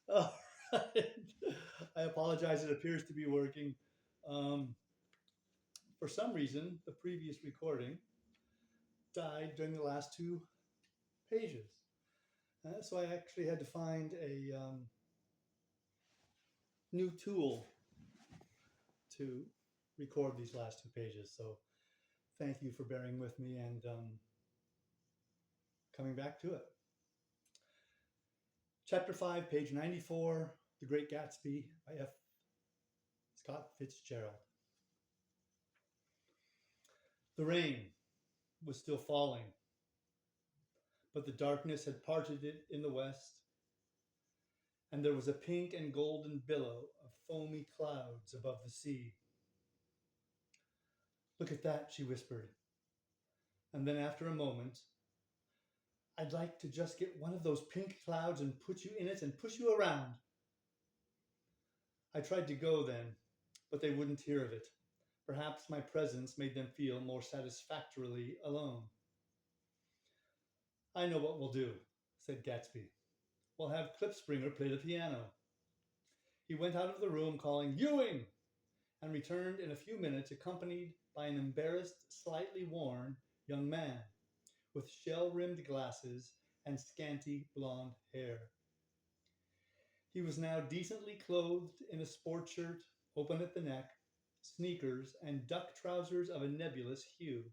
All right. I apologize. It appears to be working. Um, for some reason, the previous recording died during the last two pages. So I actually had to find a new tool to record these last two pages. So thank you for bearing with me and coming back to it. Chapter 5, page 94, The Great Gatsby by F. Scott Fitzgerald. The rain was still falling, but the darkness had parted it in the west, and there was a pink and golden billow of foamy clouds above the sea. "Look at that," she whispered, and then after a moment, "I'd like to just get one of those pink clouds and put you in it and push you around." I tried to go then, but they wouldn't hear of it. Perhaps my presence made them feel more satisfactorily alone. "I know what we'll do," said Gatsby. "We'll have Klipspringer play the piano." He went out of the room calling "Ewing!" and returned in a few minutes accompanied by an embarrassed, slightly worn young man with shell-rimmed glasses and scanty blonde hair. He was now decently clothed in a sport shirt, open at the neck, sneakers, and duck trousers of a nebulous hue.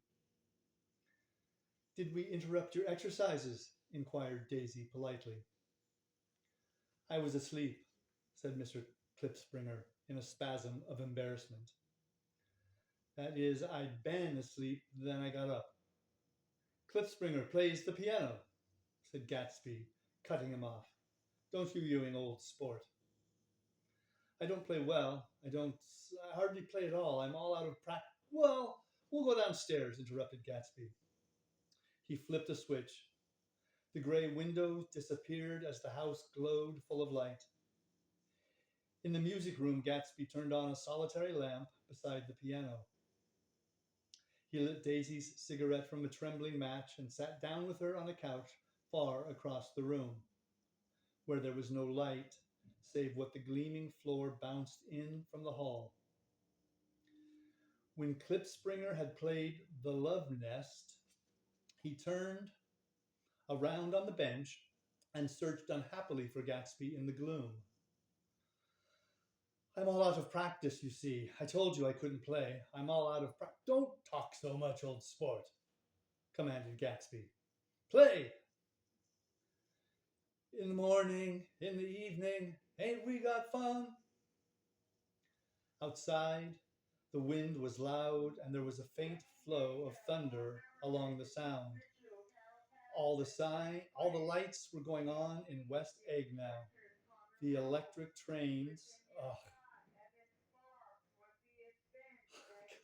"Did we interrupt your exercises?" inquired Daisy politely. "I was asleep," said Mr. Klipspringer in a spasm of embarrassment. "That is, I'd been asleep, then I got up." "Klipspringer plays the piano," said Gatsby, cutting him off. "Don't you, Ewing, old sport?" "I don't play well. I hardly play at all. I'm all out of practice." "Well, we'll go downstairs," interrupted Gatsby. He flipped a switch. The gray windows disappeared as the house glowed full of light. In the music room, Gatsby turned on a solitary lamp beside the piano. He lit Daisy's cigarette from a trembling match and sat down with her on a couch far across the room, where there was no light save what the gleaming floor bounced in from the hall. When Klipspringer had played "The Love Nest," he turned around on the bench and searched unhappily for Gatsby in the gloom. "I'm all out of practice, you see. I told you I couldn't play. I'm all out of practice." "Don't talk so much, old sport," commanded Gatsby. "Play!" "In the morning, in the evening, ain't we got fun?" Outside, the wind was loud and there was a faint flow of thunder along the sound. All the lights were going on in West Egg now. The electric trains. Oh,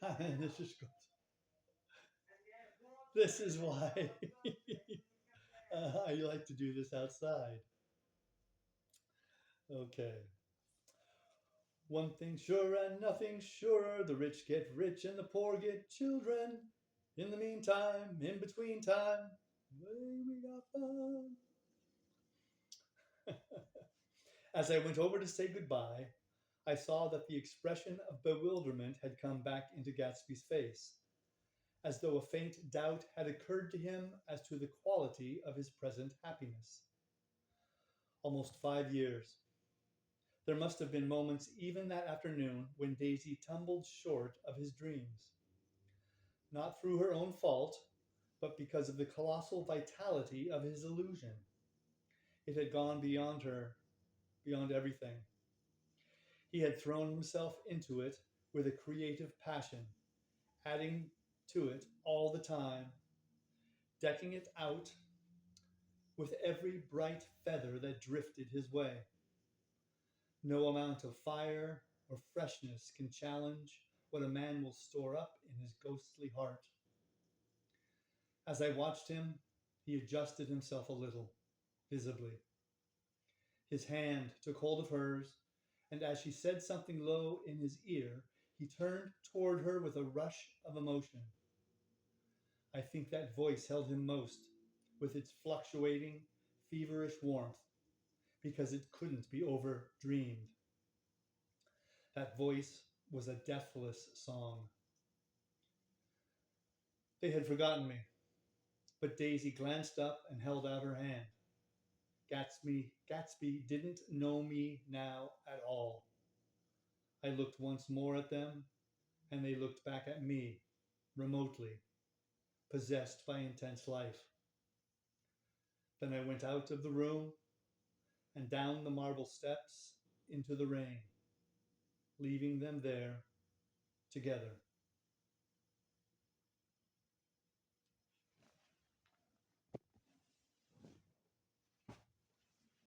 God, this just goes. This is why I like to do this outside. Okay. "One thing sure and nothing surer, the rich get rich and the poor get children. In the meantime, in between time, we got fun." As I went over to say goodbye, I saw that the expression of bewilderment had come back into Gatsby's face, as though a faint doubt had occurred to him as to the quality of his present happiness. Almost 5 years. There must have been moments even that afternoon when Daisy tumbled short of his dreams. Not through her own fault, but because of the colossal vitality of his illusion. It had gone beyond her, beyond everything. He had thrown himself into it with a creative passion, adding to it all the time, decking it out with every bright feather that drifted his way. No amount of fire or freshness can challenge what a man will store up in his ghostly heart. As I watched him, he adjusted himself a little, visibly. His hand took hold of hers, and as she said something low in his ear, he turned toward her with a rush of emotion. I think that voice held him most, with its fluctuating, feverish warmth. because it couldn't be over dreamed. That voice was a deathless song. They had forgotten me, but Daisy glanced up and held out her hand. Gatsby didn't know me now at all. I looked once more at them, and they looked back at me, remotely, possessed by intense life. Then I went out of the room and down the marble steps into the rain, leaving them there together.